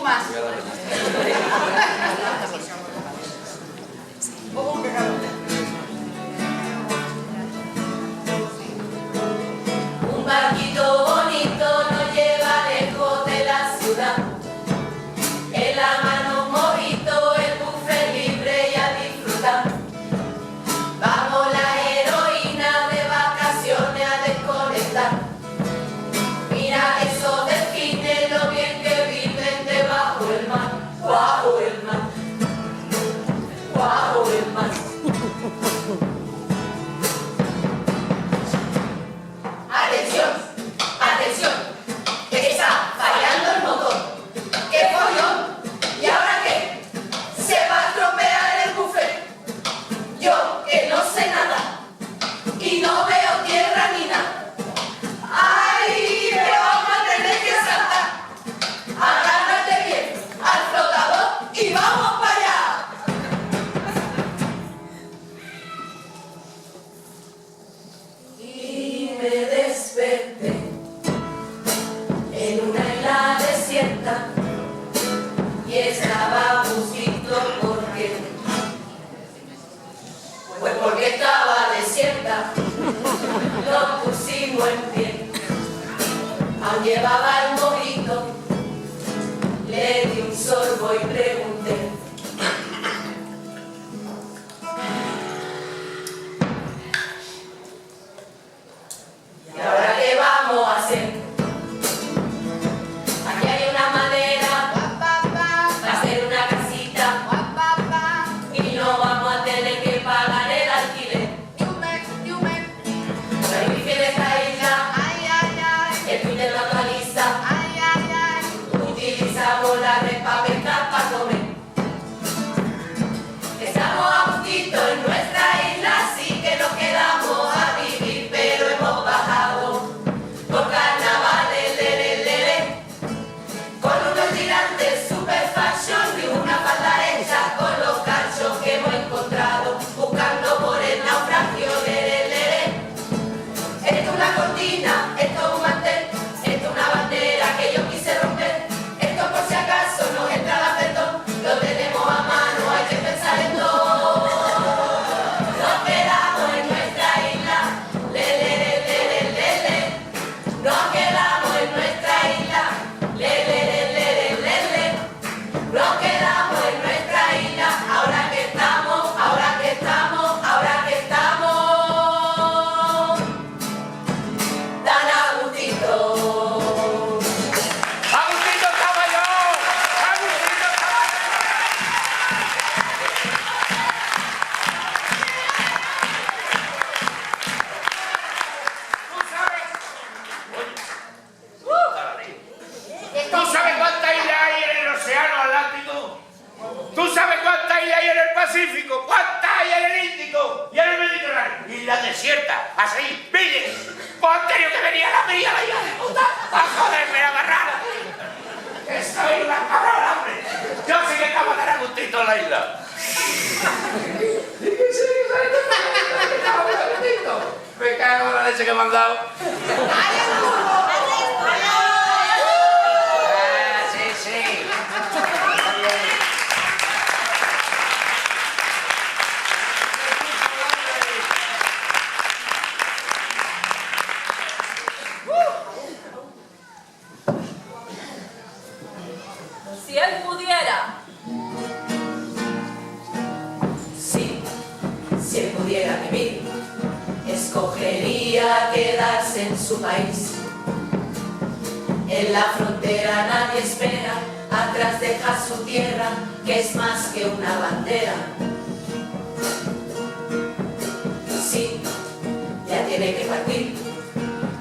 más. Un barquito bonito nos lleva lejos de la ciudad. En la mano un mojito, el buffet libre y a disfrutar. Vamos la heroína de vacaciones a desconectar. Mira esos delfines, lo bien que viven debajo del mar. Bajo el mar, bajo el mar. Atención, atención, que está fallando el motor. ¡Qué follón! ¿Y ahora qué? Se va a estropear el buffet. Yo que no sé nada y no veo tierra ni nada. ¡Ay, que vamos a tener que saltar! Agárrate bien al flotador y vamos para allá. Y me desperté en una isla desierta y estaba justito porque, pues porque estaba desierta. Lo pusimos en pie, aún llevaba el mojito, le di un sorbo y pregunté: ¿y ahora qué vamos a hacer? Aquí hay una madera para hacer una casita y no vamos a tener que pagar el alquiler. No hay wifi en esta isla, el Twitter lo actualiza, utilizamos la red para pescar, para comer. Estamos a gustito en nuestra isla, así que nos quedamos a vivir, pero hemos bajado por carnavales, con unos tirantes super fashion y una falda hecha con los cachos que hemos encontrado buscando por el naufragio, Esto es una cortina, esto es un mantel, esto es una bandera que yo quise romper. Esto por si acaso nos entra el apretón, lo tenemos a mano, hay que pensar en todo. Nos quedamos en nuestra isla, nos quedamos en nuestra isla, nos quedamos en nuestra isla, ahora que estamos tan a gustito. ¡Agustito estaba yo! ¡Agustito estaba yo! ¿Tú sabes cuántas islas hay en el océano Atlántico? ¿Tú sabes cuántas islas hay en el Pacífico? ¿Cuántas hay en el Índico? ¿Y en el Mediterráneo? Islas desiertas, así, pille. Pues han tenido que venir a la mía, la hija de puta, a joderme la barrada. Estoy una cabrona, hombre. Yo sí que estaba tan a gustito en la isla. Me cago en la leche que me han dado. Sí, sí. Si él pudiera. Sí, si él pudiera vivir, escogería quedarse en su país. En la frontera nadie espera, atrás deja su tierra, que es más que una bandera. Sí, ya tiene que partir,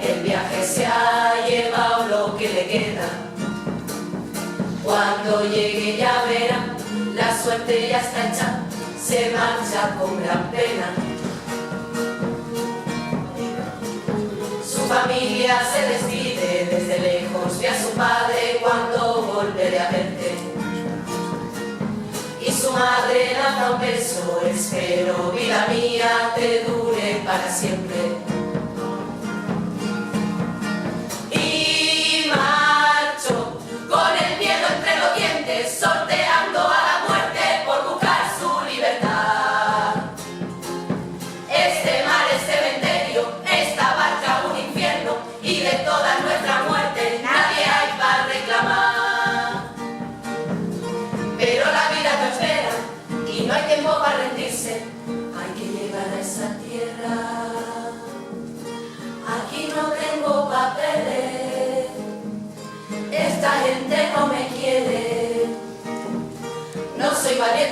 el viaje se ha llevado lo que le queda. Cuando llegue ya verá, la suerte ya está hecha, se marcha con gran pena. Su familia se despide desde lejos, ve a su padre cuando volveré a verte. Y su madre le da un beso, espero vida mía te dure para siempre. Y marcho con el miedo entre los dientes.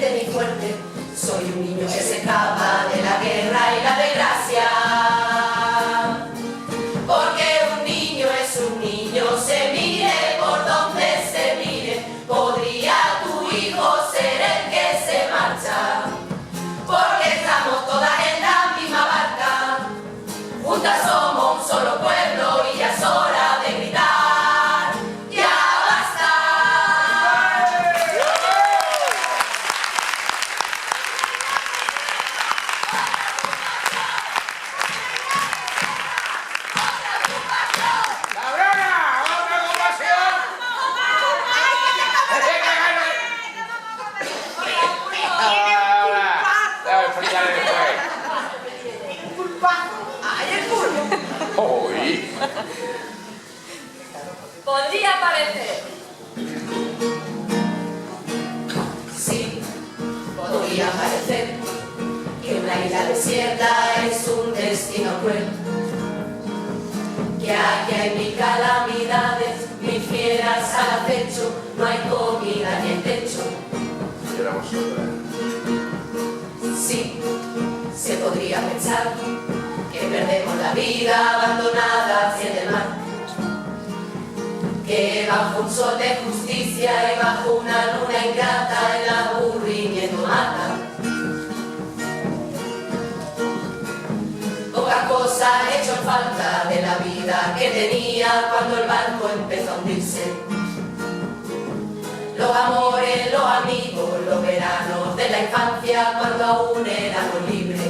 valiente ni fuerte, soy un niño que se escapa de la guerra y la desgracia. Porque un niño es un niño, se mire por donde se mire, podría tu hijo ser el que se marcha. Porque estamos todas en la misma barca, juntas somos un solo pueblo y ya es hora de gritar, ¡ya basta! ¡Cabrona! ¡Otra ocupación! Ahora, dame explicarle después. Disculpa, ¡ay, el culo! ¡Uy! Podría parecer. Sí, podría parecer que una isla desierta es un destino cruel, que aquí hay mil calamidades, mil fieras al acecho, no hay comida ni el techo. Y ahora vosotras. Sí, se podría pensar que perdemos la vida abandonada hacia el mar, que bajo un sol de justicia y bajo una luna ingrata el aburrimiento mata. Pocas cosas he hecho falta de la vida que tenía cuando el barco empezó a hundirse. Los amores, los amigos, los veranos de la infancia cuando aún éramos libres.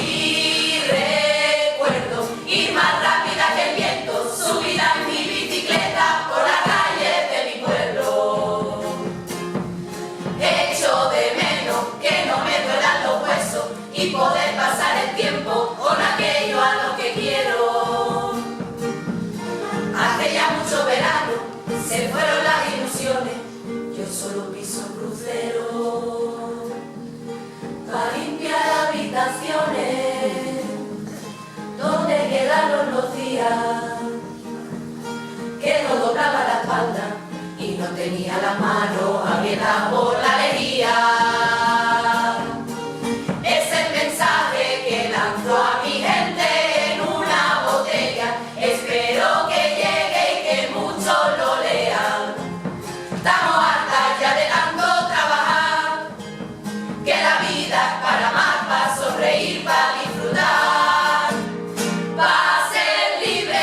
Y recuerdo ir más rápida que el viento, subir a mi bicicleta por la calle de mi pueblo. Echo de menos que no me duelan los huesos y poder pasar el tiempo con aquello a lo que quiero. Hace ya mucho verano, se fueron las ilusiones, yo solo piso un crucero para limpiar habitaciones donde quedaron los días que no doblaba la espalda y no tenía la mano abierta por la alegría. Es el mensaje que lanzo a mi gente en una botella, espero que llegue y que muchos lo lean. Estamos hartas ya de tanto trabajar, que la vida es para amar, para sonreír, para disfrutar, para ser libres.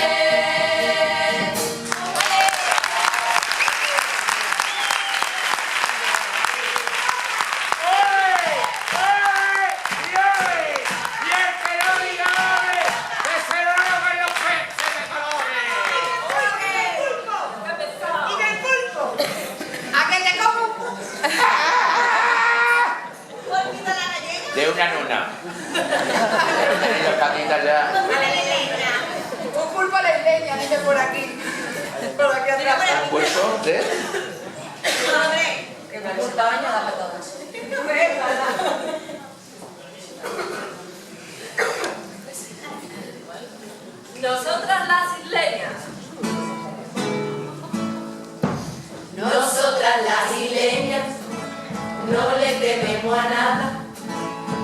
Y el que no diga ¡ole! ¡Que se lo hagan los peces de colores! ¡Qué pesado! ¿Y del pulpo? ¿A que te como? ¿Olvida la gallega? De una en una. Pero tenéis las patitas ya. Un pulpo a la isleña, dice por aquí. Por aquí atrás. ¿Han puesto de? Que me gusta bañada para todas. Nosotras las isleñas. Nosotras las isleñas no le tememos a nada,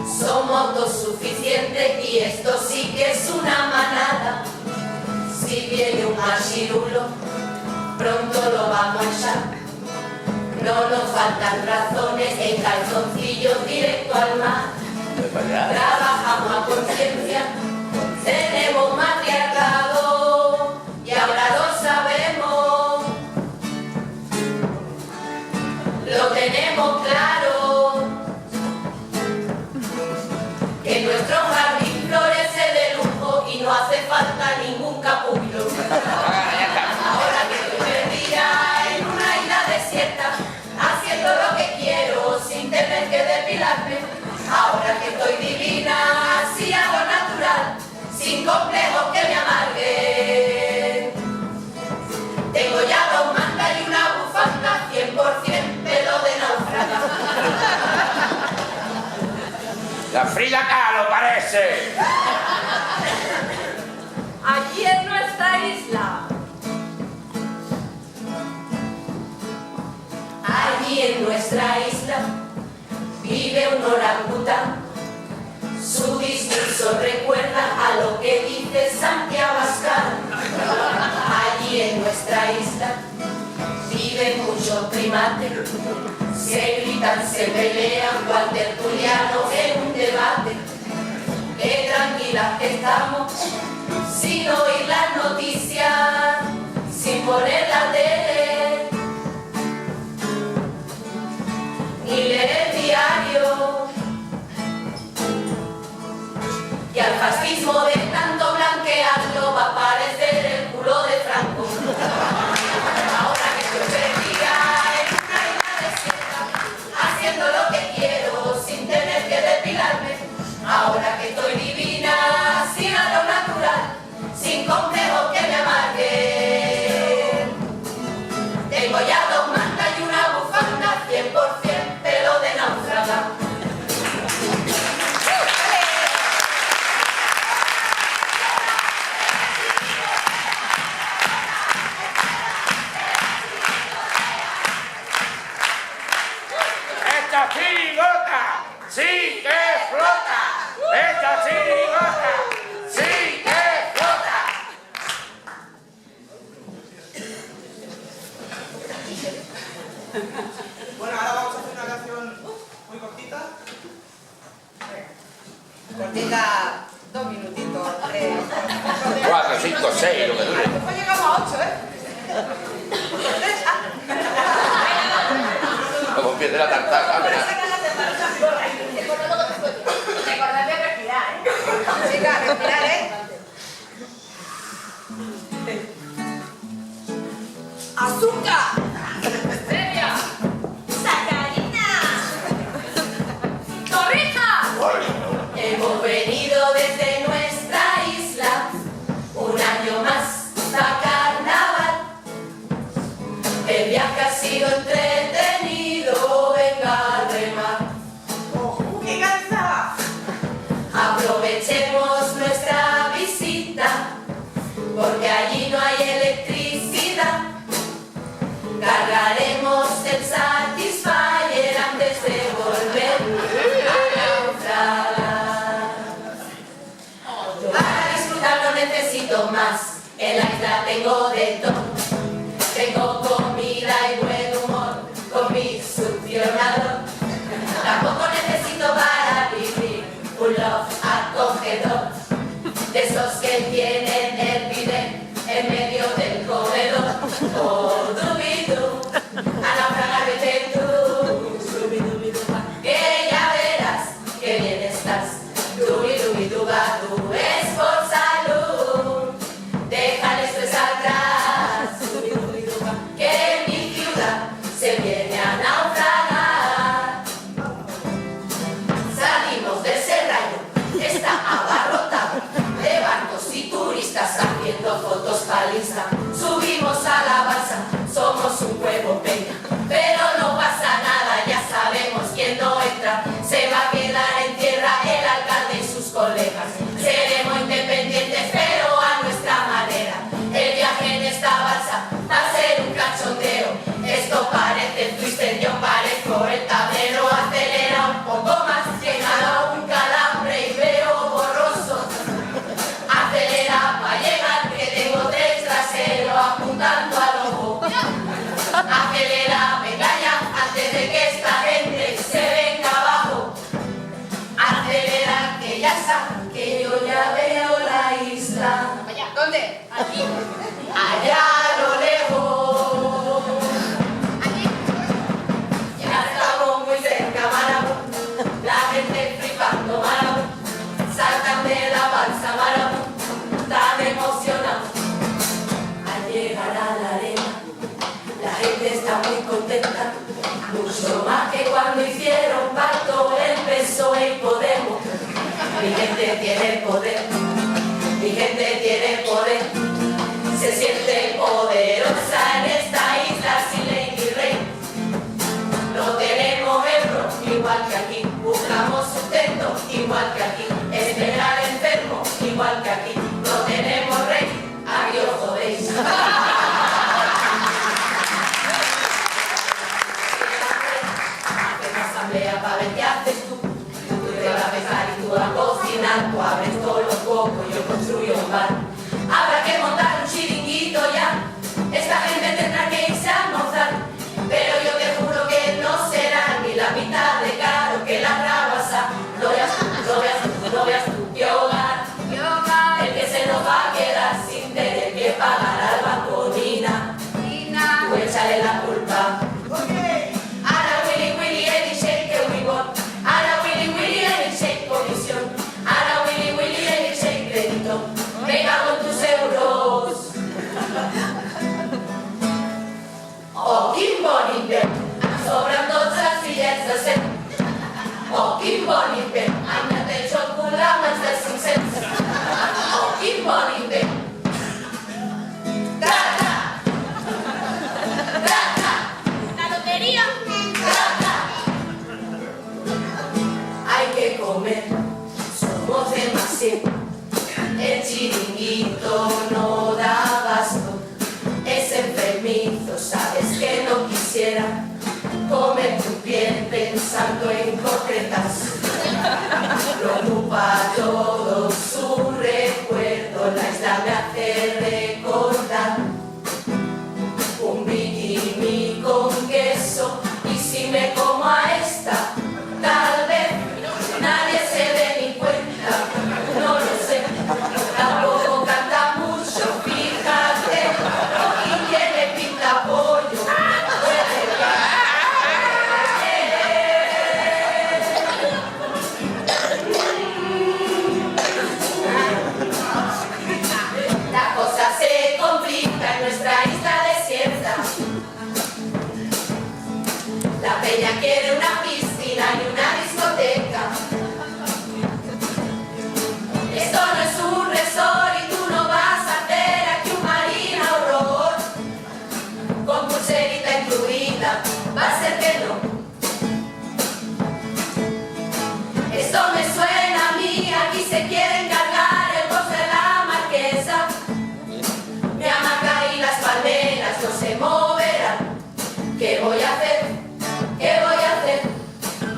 somos autosuficientes y esto sí que es una manada. Si viene un machirulo, pronto lo vamos a echar. No nos faltan razones, en calzoncillos directo al mar. De para allá. Trabajamos a conciencia, tenemos matriarcado y ahora lo sabemos. Lo tenemos claro, que nuestro jardín florece de lujo y no hace falta ningún capullo. Ahora que estoy perdida en una isla desierta, haciendo lo que quiero sin tener que depilarme. Ahora que estoy divina, así a lo natural, sin complejos que me amarguen. Tengo ya 2 mantas y una bufanda, 100% pelo de náufraga. La Frida Kahlo parece. Aquí en nuestra isla. Allí en nuestra isla vive un orangután. Su discurso recuerda a lo que dice Santiago Abascal. Allí en nuestra isla viven muchos primates. Se gritan, se pelean, cual tertuliano en un debate. Qué tranquilas que estamos, sin oír las noticias, sin poner la tele, ni leer el diario. Y al fascismo de tanto blanquearlo va a parecer el culo de Franco. Ahora que estoy perdida en una isla desierta, haciendo lo que quiero sin tener que depilarme. Ahora que estoy divina, sin algo natural, sin complejos que me amarguen. Tengo ya 2 mantas y una bufanda, 100% pelo de náufraga. ¡Esta chirigota sí que flota! ¡Esta chirigota sí que flota! Bueno, ahora vamos a hacer una canción muy cortita. Cortita, 2 minutitos, 3. 4, 5, 6, lo que dure. Después llegamos a 8, ¿eh? Como empiece la tartaja, verás. Recordad de respirar, ¿eh? Chicas, respirar, ¿eh? ¡Azúcar! ¡Stevia! ¡Sacarina! ¡Torrija! Hemos venido desde nuestra isla, un año más a carnaval. El viaje ha sido entretenido, venga a remar. ¡Qué cansada! Aprovechemos nuestra visita, porque allí no hay electricidad. Cargaremos el Satisfyer antes de volver a naufragar. Para disfrutar no necesito más, en la isla tengo de todo. Tengo comida y buen humor con mi succionador. Tampoco necesito para vivir un love acogedor, de esos que tienen el bidet en medio del comedor. Oh, dubidu, a naufragar vete tú, dubidubiduba, que ya verás que bien estás. Dubidubiduba, tú es por salud, deja el estrés atrás. Dubidubiduba, que en mi ciudad se viene a naufragar. Salimos del Serrallo, está abarrotado de barcos y turistas haciendo fotos para el Insta. Subimos a la balsa, somos un huevo peña, pero no pasa nada, ya sabemos quién no entra. Se va a quedar en tierra el alcalde y sus colegas. Seremos independientes, pero a nuestra manera. El viaje en esta balsa va a ser un cachondeo. Esto parece el twister, yo parezco el tablero. Acelera un poco más, que me ha dado un calambre y veo borroso. Acelera para llegar, que tengo 3 traseros apuntando al ojo. Acelera, venga ya, antes de que esta gente se venga abajo. Acelera, que ya saben que yo ya veo la isla. ¿Dónde? Aquí. Allá a lo lejos. Ya estamos muy cerca, Marabú. La gente flipando, Marabú. Saltan de la balsa, Marabú. Tan emocionados. Al llegar a la arena, la gente está muy contenta. Mucho más que cuando hicieron pacto el PSOE y Podemos. Mi gente tiene poder. Mi gente tiene poder. Se siente poderosa en esta isla sin ley ni rey. No tenemos euro igual que aquí. Buscamos sustento igual que aquí. Esperar enfermo igual que aquí. No tenemos rey. Adiós, jodéis. va. Ana Willy Willy any shake que we want. Ana Willy Willy any shake comisión. Ana Willy Willy any shake crédito. Venga con tus euros. Oh, quin bon invent. Em sobren 12 fillets de 100. Oh, quin bon invent. Em netejo el cul amb els de 500. Oh, quin bon invent. Trata. Trata. La lotería. Trata. Hay que comer. Somos demasiado. El chiringuito no da abasto. Es enfermizo, sabes que no quisiera comer tu piel pensando en concretas. Preocupa todo su recuerdo, la isla me hace recordar un bikini con queso, y si me como a esta, tal vez nadie se dé ni cuenta, no lo sé, tampoco canta mucho, fíjate, y tiene pinta pollo. La cosa se complica en nuestra isla desierta. La peña quiere una piscina y una discoteca. Esto no es un resort y tú no vas a hacer aquí un marina horror. Con pulserita incluida, va a ser que no. Esto me suena a mí, aquí se quiere encargar el boss de la marquesa. Mi hamaca y las palmeras no se moverán. ¿Qué voy a hacer? ¿Qué voy a hacer?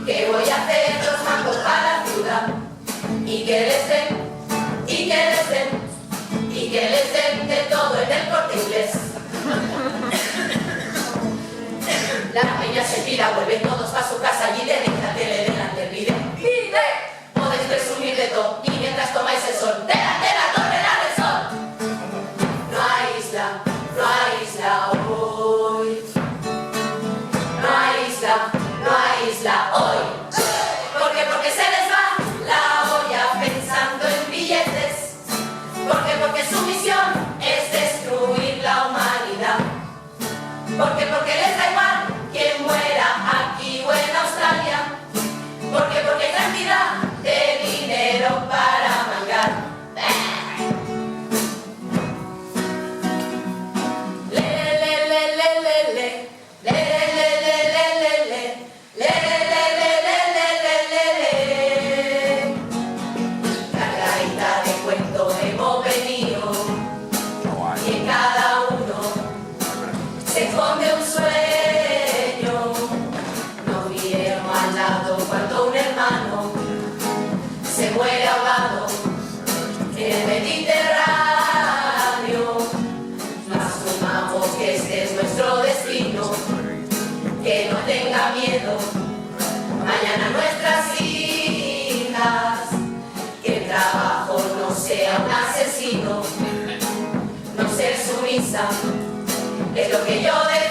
¿Qué voy a hacer? Los mando para la ciudad. Y que les den, y que les den, y que les den de todo en el Corte Inglés. La peña se pira, vuelven todos a su casa y tenéis la tele delante del vídeo. ¡Pide! Podéis presumir de todo y mientras tomáis el sol, delante de la torre del sol. No hay isla hoy. No hay isla hoy. ¿Por qué? Porque se les va la olla pensando en billetes. ¿Por qué? Porque su misión es destruir la humanidad. ¿Por qué? Porque les da igual quien muera aquí o en Australia. ¿Por qué? Porque hay cantidad de dinero para mangar. Cargadita de cuentos hemos venido y en cada uno se esconde un sueño. Nos vieron al lado cuando un hermano se muere ahogado en el Mediterráneo. Asumamos que este es nuestro destino, que no tenga miedo mañana nuestras hijas, que el trabajo no sea un asesino, no ser sumisa es lo que yo deseo.